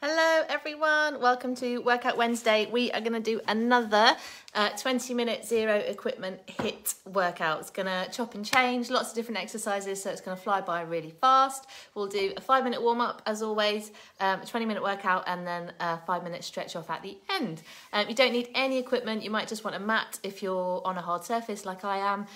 Hello everyone, welcome to Workout Wednesday. We are going to do another 20-minute zero equipment HIIT workout. It's going to chop and change, lots of different exercises, so it's going to fly by really fast. We'll do a 5-minute warm-up as always, a 20-minute workout, and then a 5-minute stretch off at the end. You don't need any equipment. You might just want a mat if you're on a hard surface like I am.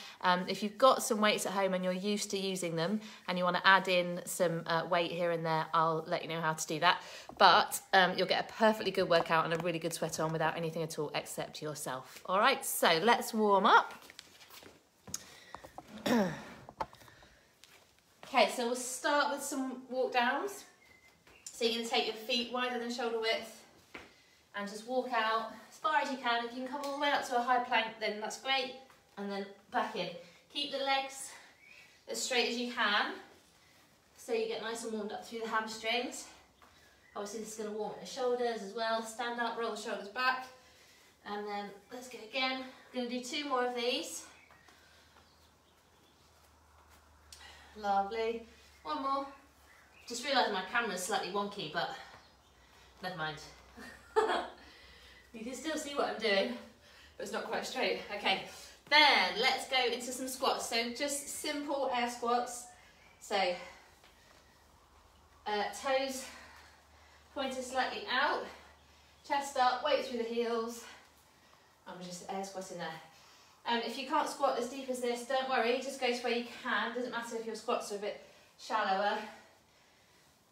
If you've got some weights at home and you're used to using them and you want to add in some weight here and there, I'll let you know how to do that. But you'll get a perfectly good workout and a really good sweat on without anything at all except yourself. All right, so let's warm up. Okay, so we'll start with some walk downs. So you're going to take your feet wider than shoulder width and just walk out as far as you can. If you can come all the way up to a high plank, then that's great. And then back in. Keep the legs as straight as you can so you get nice and warmed up through the hamstrings. Obviously this is going to warm the shoulders as well. Stand up, roll the shoulders back. And then let's go again. I'm going to do 2 more of these. Lovely. 1 more. Just realised my camera's slightly wonky, but never mind. You can still see what I'm doing, but it's not quite straight. Okay, then let's go into some squats. So just simple air squats. So toes pointed slightly out, chest up, weight through the heels. I'm just air squatting there. If you can't squat as deep as this, don't worry, just go to where you can. Doesn't matter if your squats are a bit shallower.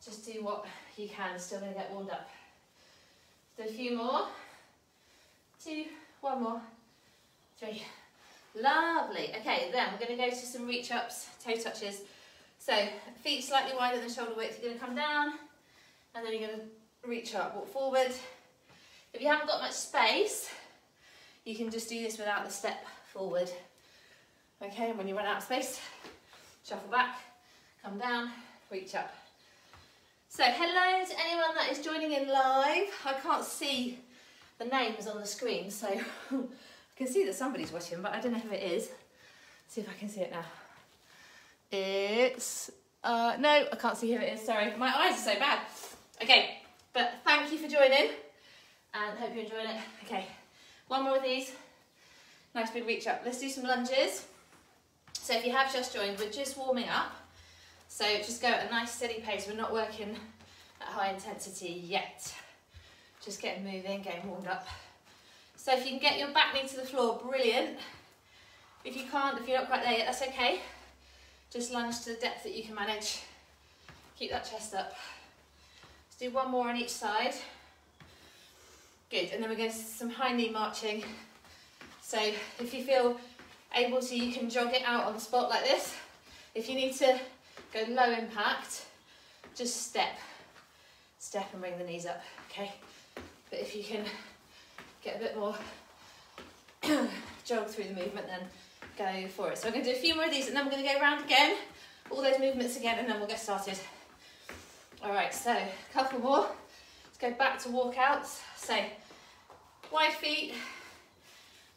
Just do what you can, it's still going to get warmed up. Do a few more. 2, 1 more, 3. Lovely. Okay, then we're going to go to some reach ups, toe touches. So feet slightly wider than shoulder width. You're going to come down and then you're going to reach up, walk forward. If you haven't got much space, you can just do this without the step forward. Okay, and when you run out of space, shuffle back, come down, reach up. So hello to anyone that is joining in live. I can't see the names on the screen, so I can see that somebody's watching, but I don't know who it is. Let's see if I can see it now. It's, no, I can't see who it is, sorry. My eyes are so bad. Okay, but thank you for joining, and hope you're enjoying it. Okay. 1 more of these, nice big reach up. Let's do some lunges. So if you have just joined, we're just warming up. So just go at a nice steady pace. We're not working at high intensity yet. Just getting moving, getting warmed up. So if you can get your back knee to the floor, brilliant. If you can't, if you're not quite there yet, that's okay. Just lunge to the depth that you can manage. Keep that chest up. Let's do 1 more on each side. Good, and then we're going to some high knee marching. So if you feel able to, you can jog it out on the spot like this. If you need to go low impact, just step and bring the knees up, okay? But if you can get a bit more jog through the movement, then go for it. So I'm going to do a few more of these and then we're going to go around again, all those movements again, and then we'll get started. All right, so a couple more. Let's go back to walkouts. So wide feet,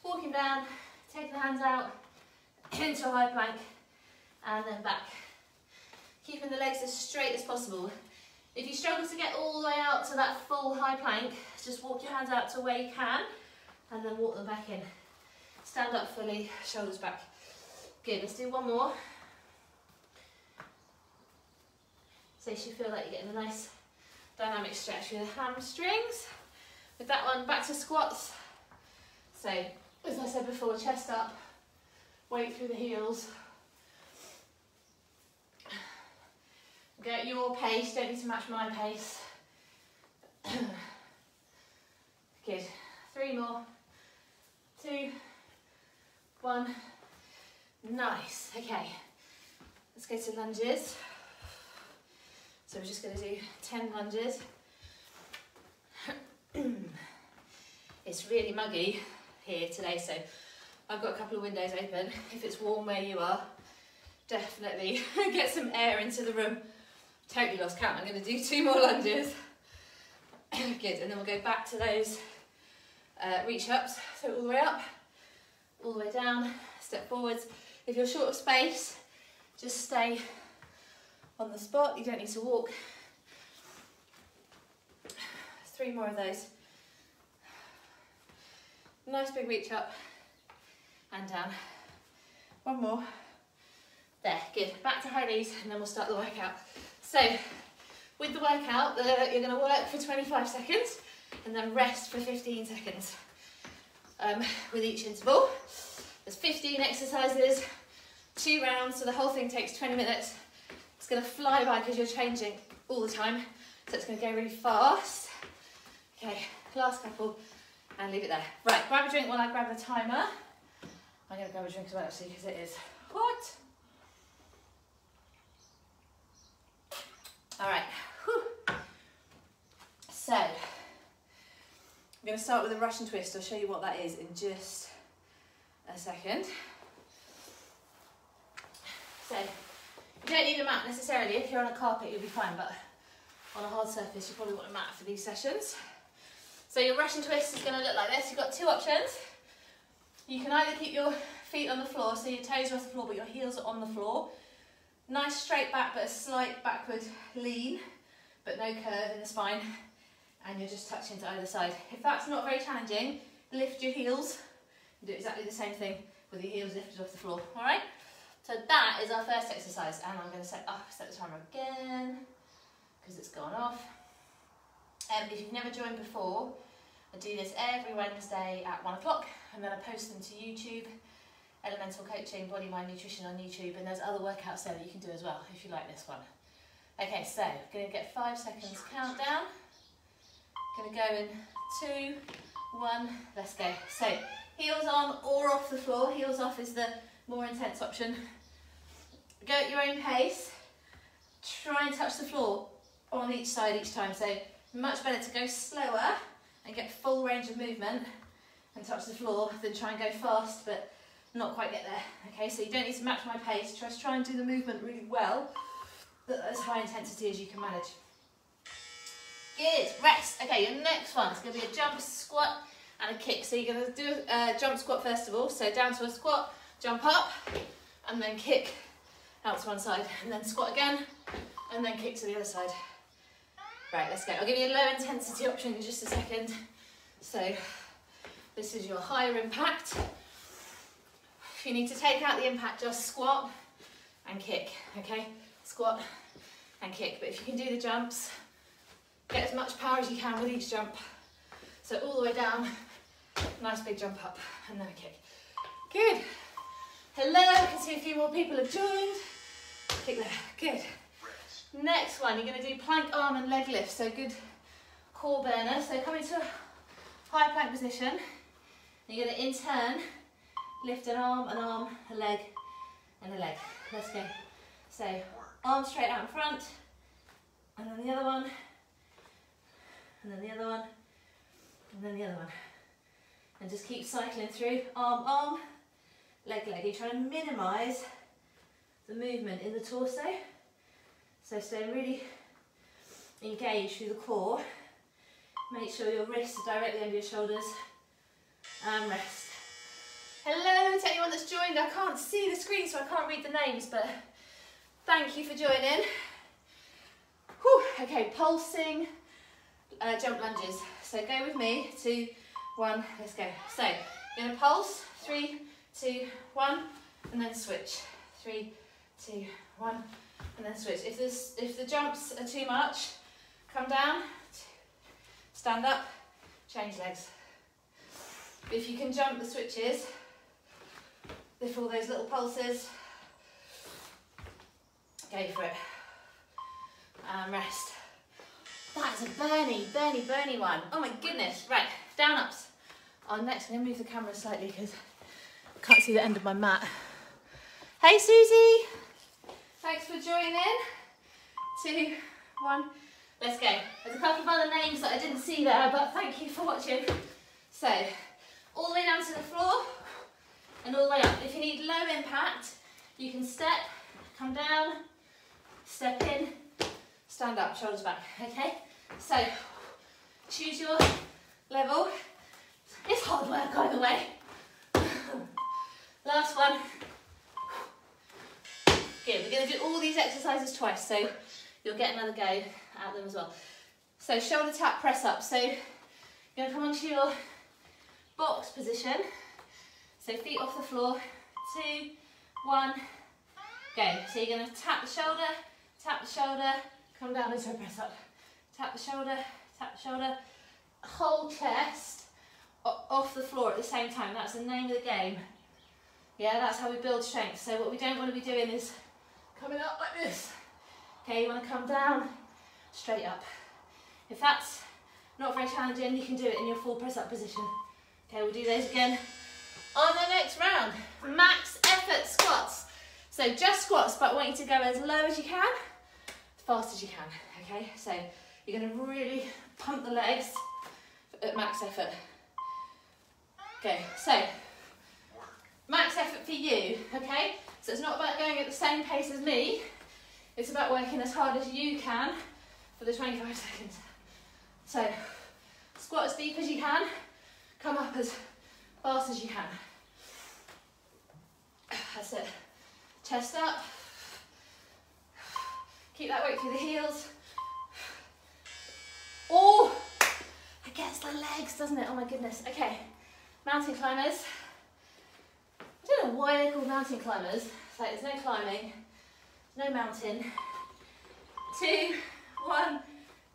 walking down, taking the hands out into a high plank, and then back. Keeping the legs as straight as possible. If you struggle to get all the way out to that full high plank, just walk your hands out to where you can, and then walk them back in. Stand up fully, shoulders back. Good, let's do 1 more. So you should feel like you're getting a nice dynamic stretch through the hamstrings. With that one, back to squats. So, as I said before, chest up, weight through the heels. Go at your pace, don't need to match my pace. Good. 3 more. 2, 1. Nice. Okay. Let's go to lunges. So we're just going to do 10 lunges. It's really muggy here today, so I've got a couple of windows open. If it's warm where you are, definitely get some air into the room. Totally lost count. I'm going to do 2 more lunges. Good, and then we'll go back to those reach ups. So all the way up, all the way down, step forwards. If you're short of space, just stay on the spot. You don't need to walk. 3 more of those. Nice big reach up and down. 1 more. There, good. Back to high knees and then we'll start the workout. So, with the workout, you're going to work for 25 seconds and then rest for 15 seconds with each interval. There's 15 exercises, 2 rounds, so the whole thing takes 20 minutes. It's going to fly by because you're changing all the time, so it's going to go really fast. Okay, last couple and leave it there. Right, grab a drink while I grab the timer. I'm going to grab a drink as well actually because it is hot. All right, whew. So I'm going to start with a Russian twist. I'll show you what that is in just a second. So you don't need a mat necessarily. If you're on a carpet, you'll be fine, but on a hard surface, you probably want a mat for these sessions. So your Russian twist is going to look like this. You've got 2 options. You can either keep your feet on the floor, so your toes are off the floor, but your heels are on the floor. Nice straight back, but a slight backward lean, but no curve in the spine. And you're just touching to either side. If that's not very challenging, lift your heels. You do exactly the same thing with your heels lifted off the floor, all right? So that is our first exercise, and I'm going to set the timer again, because it's gone off. If you've never joined before, I do this every Wednesday at 1 o'clock, and then I post them to YouTube, Elemental Coaching, Body, Mind, Nutrition on YouTube, and there's other workouts there that you can do as well, if you like this one. Okay, so, going to get 5 seconds countdown. Going to go in 2, 1, let's go. So, heels on or off the floor. Heels off is the more intense option. Go at your own pace. Try and touch the floor on each side each time. So, much better to go slower and get full range of movement and touch the floor than try and go fast but not quite get there. Okay, so you don't need to match my pace. Just try and do the movement really well, but as high intensity as you can manage. Good, rest. Okay, your next one is going to be a jump, squat and a kick. So you're going to do a jump squat first of all. So down to a squat, jump up and then kick out to one side and then squat again and then kick to the other side. Right, let's go. I'll give you a low intensity option in just a second. So this is your higher impact. If you need to take out the impact, just squat and kick, okay? Squat and kick. But if you can do the jumps, get as much power as you can with each jump. So all the way down, nice big jump up and then a kick. Good. Hello, I can see a few more people have joined. Kick there, good. Next one, you're going to do plank, arm and leg lifts. So good core burner. So come into a high plank position. You're going to in turn lift an arm, a leg and a leg. Let's go. So arm straight out in front and then the other one and then the other one and then the other one. And just keep cycling through. Arm, arm, leg, leg. You're trying to minimise the movement in the torso. So stay really engaged through the core. Make sure your wrists are directly under your shoulders. And rest. Hello to anyone that's joined. I can't see the screen so I can't read the names, but thank you for joining. Whew. Okay, pulsing jump lunges. So go with me, 2, 1, let's go. So you're going to pulse, 3, 2, 1, and then switch. 3, 2, 1, and then switch. If the jumps are too much, come down, stand up, change legs. If you can jump the switches, before those little pulses, go for it. And rest. That's a burny one. Oh my goodness. Right, down ups. Next, I'm going to move the camera slightly because I can't see the end of my mat. Hey Susie! Thanks for joining. 2, 1, let's go. There's a couple of other names that I didn't see there, but thank you for watching. So, all the way down to the floor and all the way up. If you need low impact, you can step, come down, step in, stand up, shoulders back, okay? So, choose your level. It's hard work either way. Last one. Good, we're going to do all these exercises twice, so you'll get another go at them as well. So shoulder tap press up. So you're going to come onto your box position. So feet off the floor. 2, 1, go. So you're going to tap the shoulder, come down into a press up. Tap the shoulder, whole chest off the floor at the same time. That's the name of the game. Yeah, that's how we build strength. So what we don't want to be doing is coming up like this. Okay, you want to come down, straight up. If that's not very challenging, you can do it in your full press up position. Okay, we'll do those again on the next round. Max effort squats. So just squats, but I want you to go as low as you can, as fast as you can. Okay, so you're going to really pump the legs at max effort. Okay, so max effort for you, okay? So it's not about going at the same pace as me, it's about working as hard as you can for the 25 seconds. So squat as deep as you can, come up as fast as you can. That's it. Chest up. Keep that weight through the heels. Oh, it gets the legs, doesn't it? Oh my goodness. Okay, mountain climbers. I don't know why they're called mountain climbers. It's like there's no climbing, no mountain. 2, 1,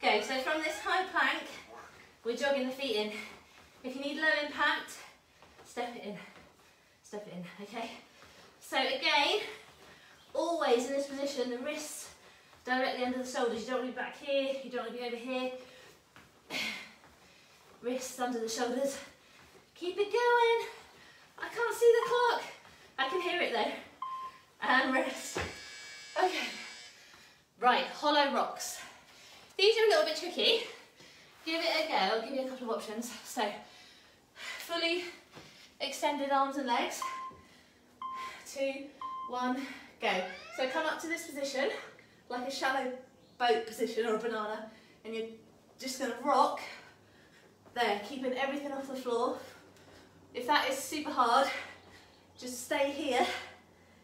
go. So from this high plank, we're jogging the feet in. If you need low impact, step it in. Step it in, okay? So again, always in this position, the wrists directly under the shoulders. You don't want to be back here, you don't want to be over here. Wrists under the shoulders. Keep it going. I can't see the clock. I can hear it though. And rest. Okay. Right, hollow rocks. These are a little bit tricky. Give it a go. I'll give you a couple of options. So, fully extended arms and legs. 2, 1, go. So come up to this position, like a shallow boat position or a banana, and you're just going to rock there, keeping everything off the floor. If that is super hard, just stay here,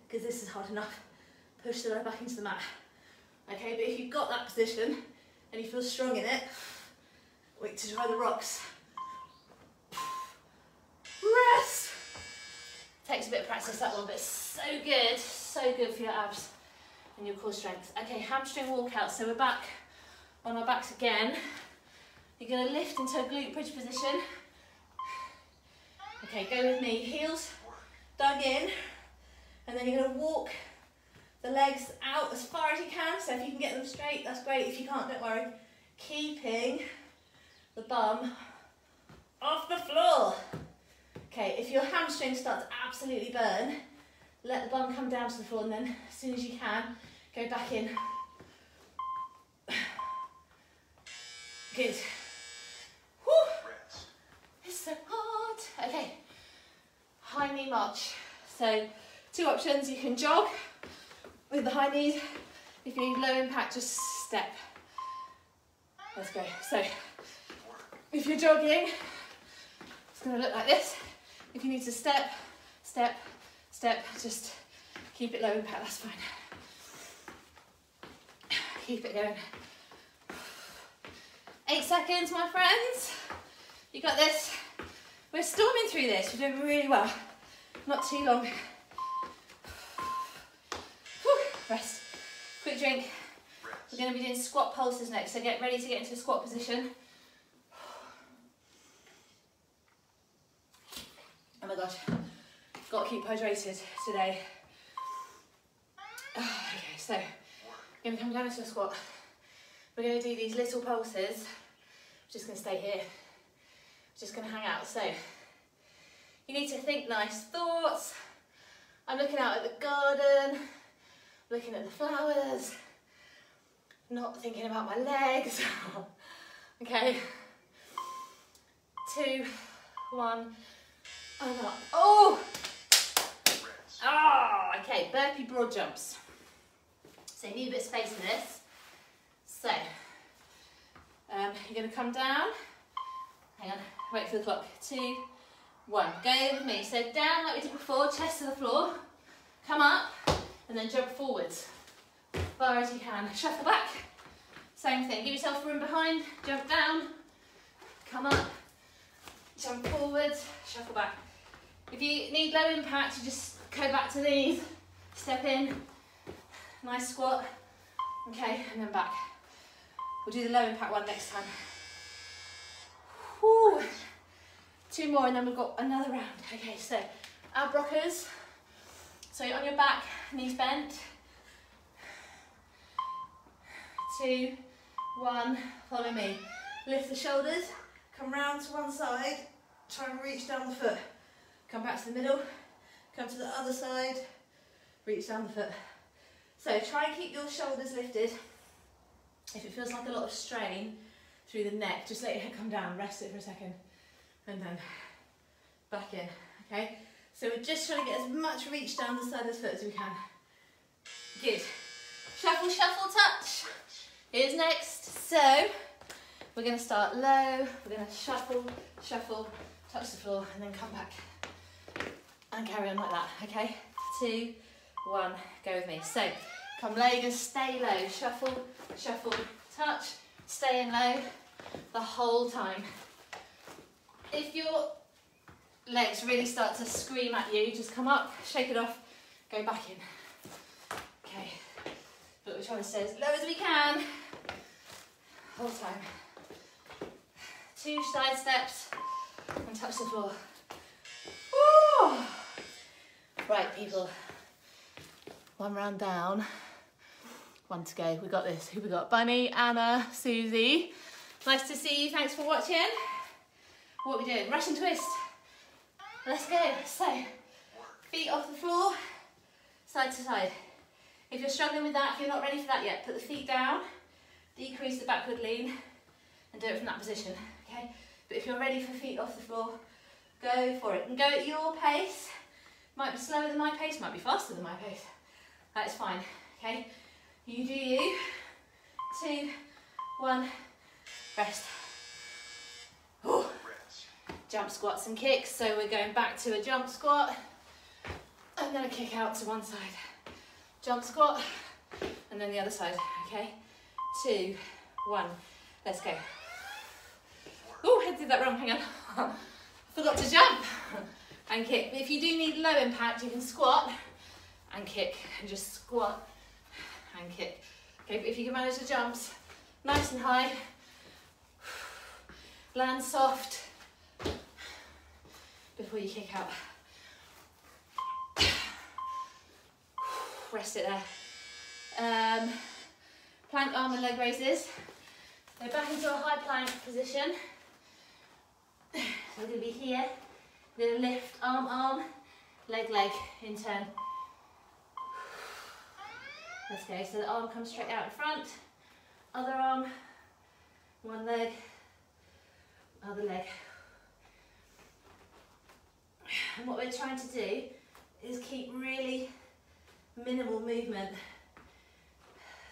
because this is hard enough. Push the leg back into the mat. Okay, but if you've got that position and you feel strong in it, wait to try the rocks. Rest. Takes a bit of practice, that one, but it's so good for your abs and your core strength. Okay, hamstring walkout. So we're back on our backs again. You're going to lift into a glute bridge position. Okay, go with me. Heels dug in, and then you're going to walk the legs out as far as you can. So if you can get them straight, that's great. If you can't, don't worry. Keeping the bum off the floor. Okay, if your hamstrings start to absolutely burn, let the bum come down to the floor, and then as soon as you can, go back in. Good. Whew. It's so hard. Okay, high knee march. So 2 options, you can jog with the high knees. If you need low impact, just step. Let's go. So if you're jogging, it's going to look like this. If you need to step, step, step, just keep it low impact, that's fine. Keep it going. 8 seconds, my friends. You got this. We're storming through this. We're doing really well. Not too long. Whew. Rest. Quick drink. We're going to be doing squat pulses next, so get ready to get into a squat position. Oh my gosh, got to keep hydrated today. Okay, so I'm going to come down into a squat. We're going to do these little pulses. I'm just going to stay here. Just going to hang out. So you need to think nice thoughts. I'm looking out at the garden, looking at the flowers, not thinking about my legs. Okay, 2, 1, and up. Oh! Oh, okay, burpee broad jumps. So you need a bit of space for this. So, you're going to come down. Hang on, wait for the clock. 2, 1. Go with me. So down like we did before, chest to the floor. Come up, and then jump forwards. As far as you can. Shuffle back. Same thing, give yourself room behind, jump down, come up, jump forwards, shuffle back. If you need low impact, you just go back to the knees, step in, nice squat, okay, and then back. We'll do the low impact one next time. Woo. 2 more and then we've got another round. Okay, so ab rockers. So you're on your back, knees bent. 2, 1, follow me. Lift the shoulders, come round to one side, try and reach down the foot. Come back to the middle, come to the other side, reach down the foot. So try and keep your shoulders lifted. If it feels like a lot of strain through the neck, just let your head come down, rest it for a second, and then back in, okay? So we're just trying to get as much reach down the side of the foot as we can. Good. Shuffle, shuffle, touch. Here's next. So we're going to start low, we're going to shuffle, shuffle, touch the floor, and then come back and carry on like that, okay? 2, 1, go with me. So come low, you're going to stay low, shuffle, shuffle, touch, stay in low the whole time. If your legs really start to scream at you, just come up, shake it off, go back in. Okay, but we're trying to stay as low as we can, whole time. 2 side steps and touch the floor. Woo! Right, people, 1 round down, 1 to go. We got this. Who we got? Bunny, Anna, Susie. Nice to see you. Thanks for watching. What are we doing? Russian twist. Let's go. So, feet off the floor, side to side. If you're struggling with that, if you're not ready for that yet, put the feet down, decrease the backward lean, and do it from that position, okay? But if you're ready for feet off the floor, go for it. And go at your pace. Might be slower than my pace, might be faster than my pace. That is fine, okay? You do you. 2, 1, rest. Ooh. Jump squats and kicks. So we're going back to a jump squat. I'm going to kick out to one side. Jump squat, and then the other side, okay? 2, 1, let's go. Oh, I did that wrong, hang on. Forgot to jump and kick. But if you do need low impact, you can squat and kick, and just squat and kick. Okay, but if you can manage the jumps nice and high, land soft before you kick out. Rest it there. Plank, arm and leg raises. So back into a high plank position. So we're going to be here. We're going to lift arm, arm, leg, leg in turn. Let's go. So the arm comes straight out in front. Other arm, one leg, other leg. And what we're trying to do is keep really minimal movement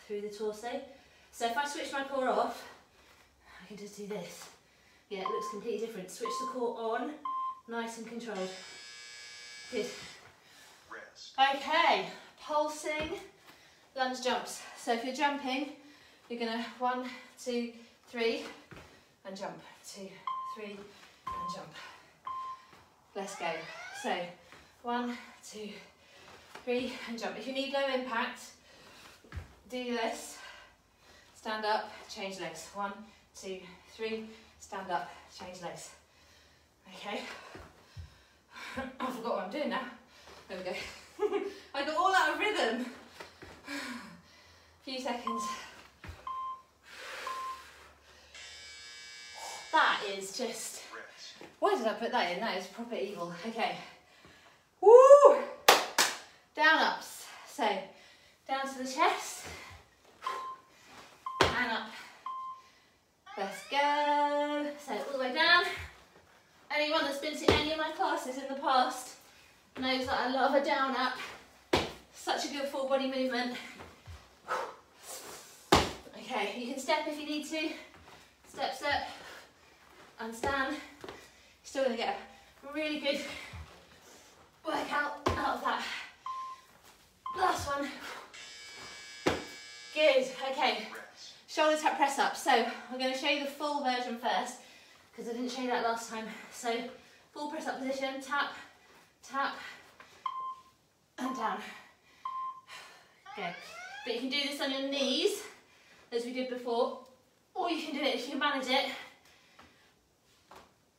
through the torso. So if I switch my core off, I can just do this. Yeah, it looks completely different. Switch the core on, nice and controlled. Good. Okay, pulsing lunge jumps. So if you're jumping, you're gonna 1, 2, 3, and jump. 2, 3, and jump. Let's go. So 1, 2, 3, and jump. If you need low impact, do this. Stand up, change legs. 1, 2, 3, stand up, change legs. Okay. I forgot what I'm doing now. There we go. I got all out of rhythm. Few seconds. That is just, why did I put that in? That is proper evil. Okay. Woo! Down ups. So, down to the chest. And up. Let's go. So, all the way down. Anyone that's been to any of my classes in the past knows that I love a down up. Such a good full body movement. Okay, you can step if you need to. Step, step, and stand. You're still going to get a really good workout out of that. Last one. Good, okay. shoulder tap press up. So I'm going to show you the full version first, because I didn't show you that last time. So full press up position, tap, tap, and down. Okay, but you can do this on your knees, as we did before, or you can do it, if you can manage it,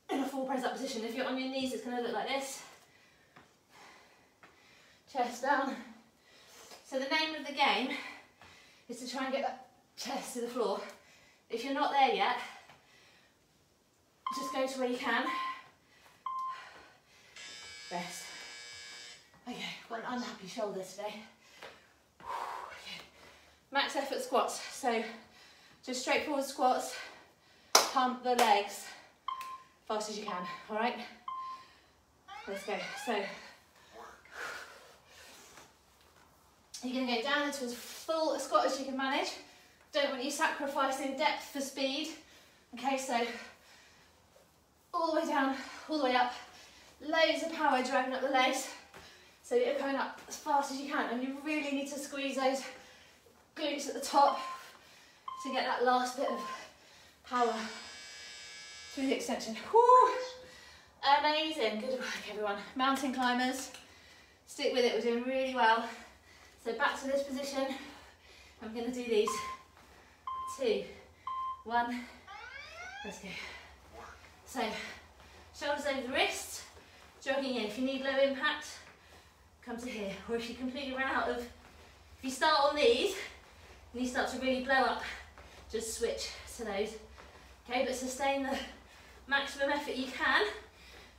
in a full press up position. If you're on your knees, it's going to look like this. Chest down. So the name of the game is to try and get that chest to the floor. If you're not there yet, just go to where you can. Rest. Okay, got an unhappy shoulder today. Okay. Max effort squats. So just straightforward squats. Pump the legs fast as you can. All right. Let's go. So you're going to go down into as full a squat as you can manage. Don't want you sacrificing depth for speed. Okay, so all the way down, all the way up. Loads of power driving up the legs. So you're coming up as fast as you can, and you really need to squeeze those glutes at the top to get that last bit of power through the extension. Woo! Amazing, good work everyone. Mountain climbers, stick with it, we're doing really well. So back to this position, I'm going to do these. 2, 1, let's go. So, shoulders over the wrists, jogging in. If you need low impact, come to here. Or if you completely run out of, if you start on these, and you start to really blow up, just switch to those. Okay, but sustain the maximum effort you can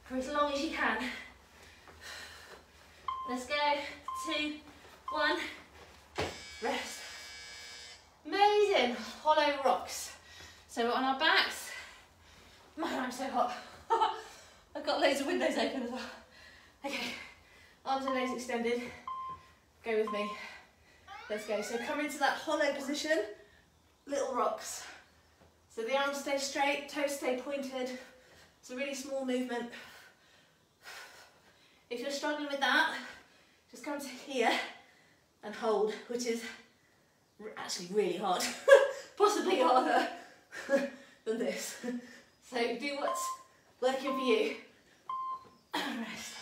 for as long as you can. Let's go. 2, 1, rest. Amazing, hollow rocks. So we're on our backs. Man, I'm so hot. I've got loads of windows open as well. Okay, arms and legs extended. Go with me. Let's go. So come into that hollow position, little rocks. So the arms stay straight, toes stay pointed. It's a really small movement. If you're struggling with that, just come to here and hold, which is actually really hard, possibly harder than this. So do what's working for you. Rest.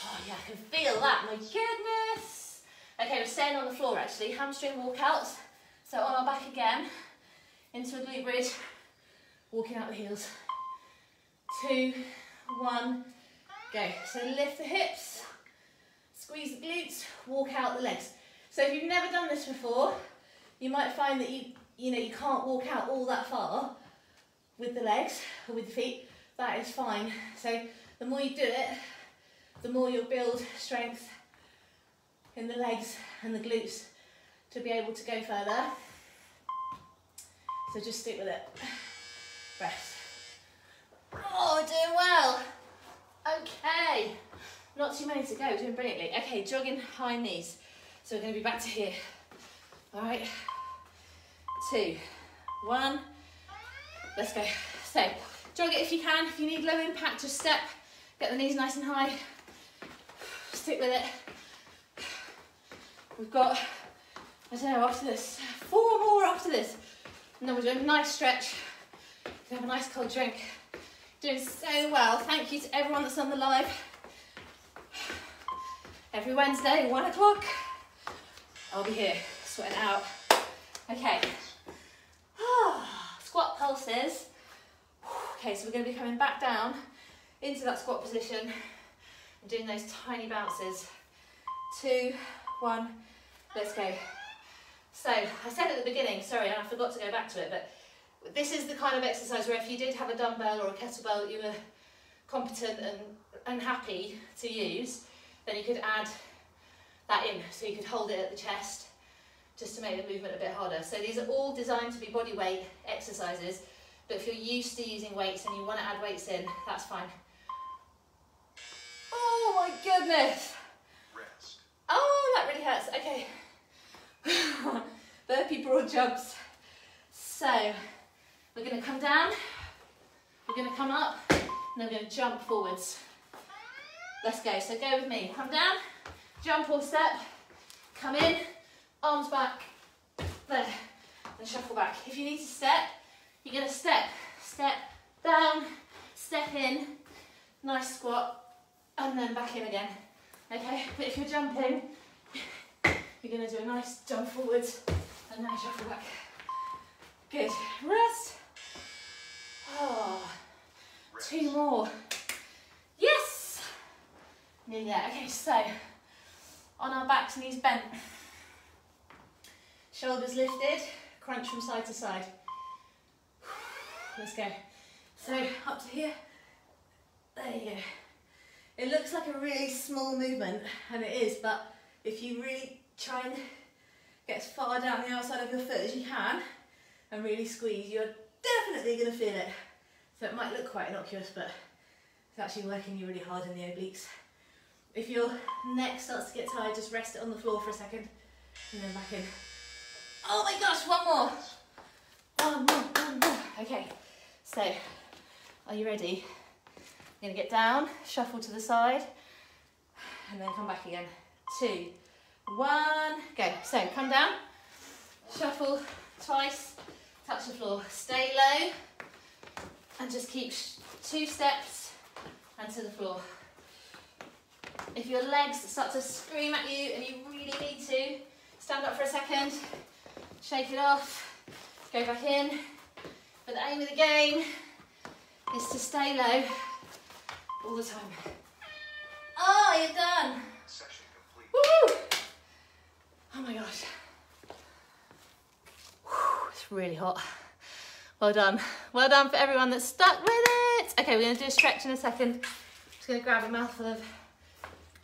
Oh yeah, I can feel that, my goodness. Okay, we're staying on the floor actually, hamstring walkouts. So on our back again, into a glute bridge, walking out the heels. 2, 1, go. So lift the hips, squeeze the glutes, walk out the legs. So if you've never done this before, you might find that you can't walk out all that far with the legs or with the feet. That is fine. So the more you do it, the more you'll build strength in the legs and the glutes to be able to go further. So just stick with it. Rest. Oh, we're doing well. Okay. Not too many to go, we're doing brilliantly. Okay, jogging high knees. So we're going to be back to here. All right. 2, 1. Let's go. So jog it if you can. If you need low impact, just step. Get the knees nice and high. Stick with it. We've got, I don't know, after this, 4 more after this. And then we'll do a nice stretch. Have a nice cold drink. Doing so well. Thank you to everyone that's on the live. Every Wednesday, 1 o'clock. I'll be here, sweating out. Okay. Squat pulses. Okay, so we're going to be coming back down into that squat position and doing those tiny bounces. 2, 1, let's go. So, I said at the beginning, sorry, and I forgot to go back to it, but this is the kind of exercise where if you did have a dumbbell or a kettlebell that you were competent and happy to use, then you could add that in. So you could hold it at the chest just to make the movement a bit harder. So these are all designed to be body weight exercises, but if you're used to using weights and you want to add weights in, that's fine. Oh my goodness. Rest. Oh, that really hurts. Okay. Burpee broad jumps. So we're going to come down, we're going to come up, and then we're going to jump forwards. Let's go. So go with me. Come down, jump or step, come in, arms back, there. and shuffle back. If you need to step, you're going to step down, step in, nice squat, and then back in again. Okay, but if you're jumping, you're going to do a nice jump forwards and then shuffle back. Good. Rest. Oh, 2 more. Yes! Nearly there. Okay, so on our backs, knees bent, shoulders lifted, crunch from side to side. Let's go. So up to here. There you go. It looks like a really small movement, and it is, but if you really try and get as far down the outside of your foot as you can and really squeeze, you're definitely going to feel it. So it might look quite innocuous, but it's actually working you really hard in the obliques. If your neck starts to get tired, just rest it on the floor for a second and then back in. Oh my gosh, one more. One more. Okay, so are you ready? You're going to get down, shuffle to the side, and then come back again. 2, 1, go. So come down, shuffle twice, touch the floor, stay low, and just keep 2 steps and to the floor. If your legs start to scream at you and you really need to, stand up for a second, shake it off, go back in. But the aim of the game is to stay low all the time. Oh, you're done. Session complete. Woo! Oh my gosh. Whew, it's really hot. Well done. Well done for everyone that's stuck with it. Okay, we're going to do a stretch in a second. Just going to grab a mouthful of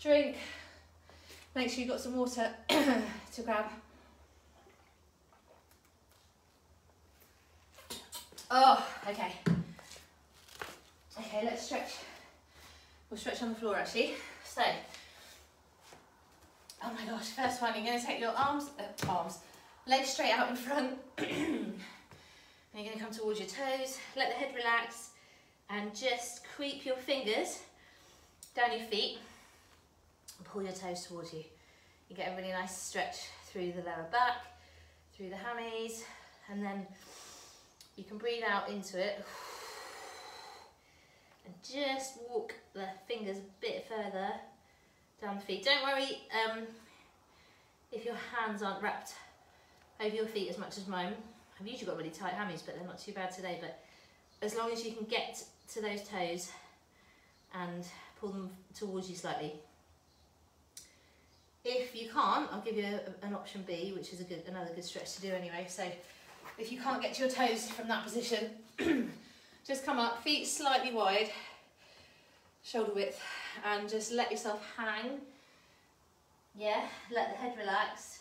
drink. Make sure you've got some water to grab. Oh, okay. Okay, let's stretch. We'll stretch on the floor actually. So, oh my gosh, first one, you're going to take your legs straight out in front. And you're going to come towards your toes, let the head relax, and just creep your fingers down your feet and pull your toes towards you. You get a really nice stretch through the lower back, through the hammies, and then you can breathe out into it. And just walk the fingers a bit further down the feet. Don't worry if your hands aren't wrapped over your feet as much as mine. I've usually got really tight hammies, but they're not too bad today. But as long as you can get to those toes and pull them towards you slightly. If you can't, I'll give you an option B, which is another good stretch to do anyway. So if you can't get to your toes from that position, just come up, feet slightly wide, shoulder width, and just let yourself hang. Yeah, let the head relax,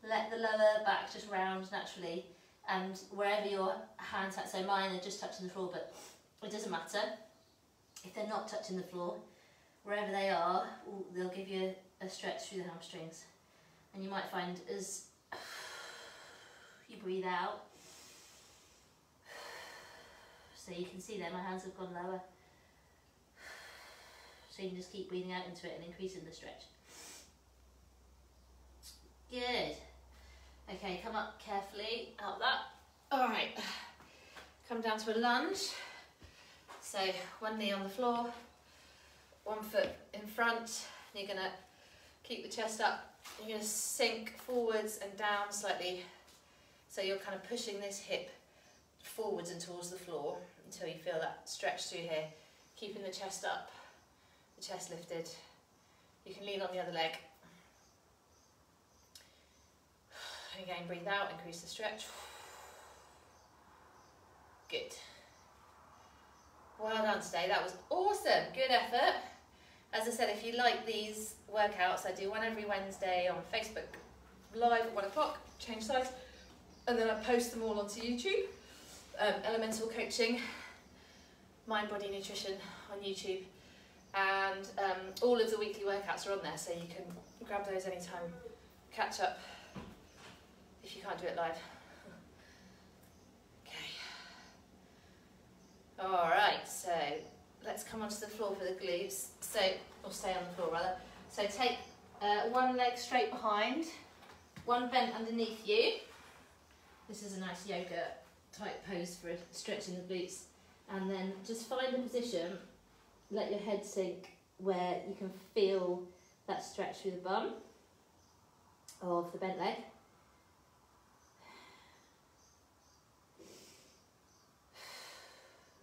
let the lower back just round naturally, and wherever your hands at, so mine are just touching the floor, but it doesn't matter if they're not touching the floor. Wherever they are, they'll give you a stretch through the hamstrings, and you might find as you breathe out, so you can see there my hands have gone lower, so you can just keep breathing out into it and increasing the stretch. Good. Okay, come up carefully, out that. All right, come down to a lunge. So one knee on the floor, 1 foot in front. You're gonna keep the chest up. You're gonna sink forwards and down slightly. So you're kind of pushing this hip forwards and towards the floor until you feel that stretch through here. Keeping the chest up, the chest lifted. You can lean on the other leg. Again, breathe out, increase the stretch. Good. Well done today, that was awesome, good effort. As I said, if you like these workouts, I do one every Wednesday on Facebook Live at 1 o'clock, change sides, and then I post them all onto YouTube. Elemental Coaching, Mind Body Nutrition on YouTube, and all of the weekly workouts are on there, so you can grab those anytime, catch up if you can't do it live. Okay. Alright, so let's come onto the floor for the glutes. So, or stay on the floor rather. So take one leg straight behind, one bent underneath you. This is a nice yoga type pose for stretching the glutes. And then just find a position, let your head sink where you can feel that stretch through the bum of the bent leg.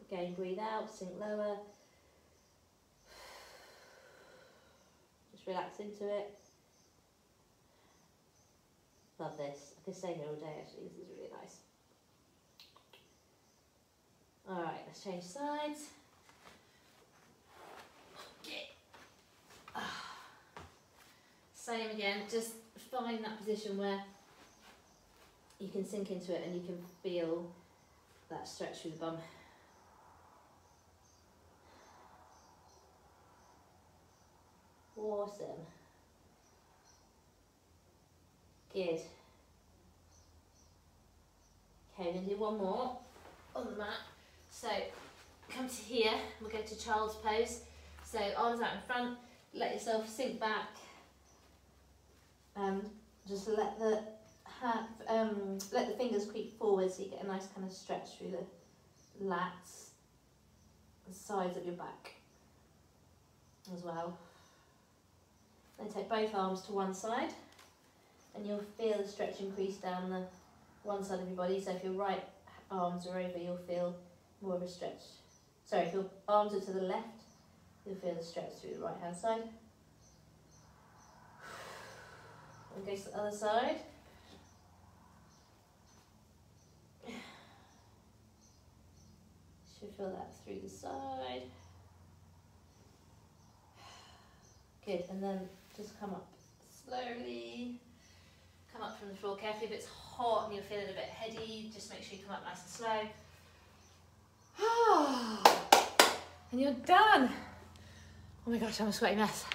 Again, breathe out, sink lower. Just relax into it. Love this. I could stay here all day actually, this is really nice. Alright, let's change sides. Same again, just find that position where you can sink into it and you can feel that stretch through the bum. Awesome. Good. Okay, we're going to do one more on the mat. So come to here, we'll go to child's pose. So arms out in front, let yourself sink back. Just let the fingers creep forward so you get a nice kind of stretch through the lats, the sides of your back as well. Then take both arms to one side and you'll feel the stretch increase down the one side of your body. So if your right arms are over, you'll feel more of a stretch. Sorry, if your arms are to the left, you'll feel the stretch through the right hand side. And go to the other side. Should feel that through the side. Good, and then just come up slowly. Come up from the floor carefully. If it's hot and you're feeling a bit heady, just make sure you come up nice and slow. And you're done. Oh my gosh, I'm a sweaty mess.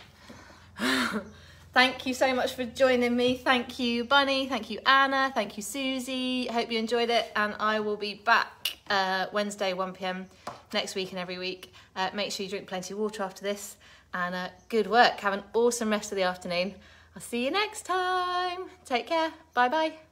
Thank you so much for joining me. Thank you, Bunny. Thank you, Anna. Thank you, Susie. I hope you enjoyed it. And I will be back Wednesday, 1 PM next week and every week. Make sure you drink plenty of water after this. And good work. Have an awesome rest of the afternoon. I'll see you next time. Take care. Bye-bye.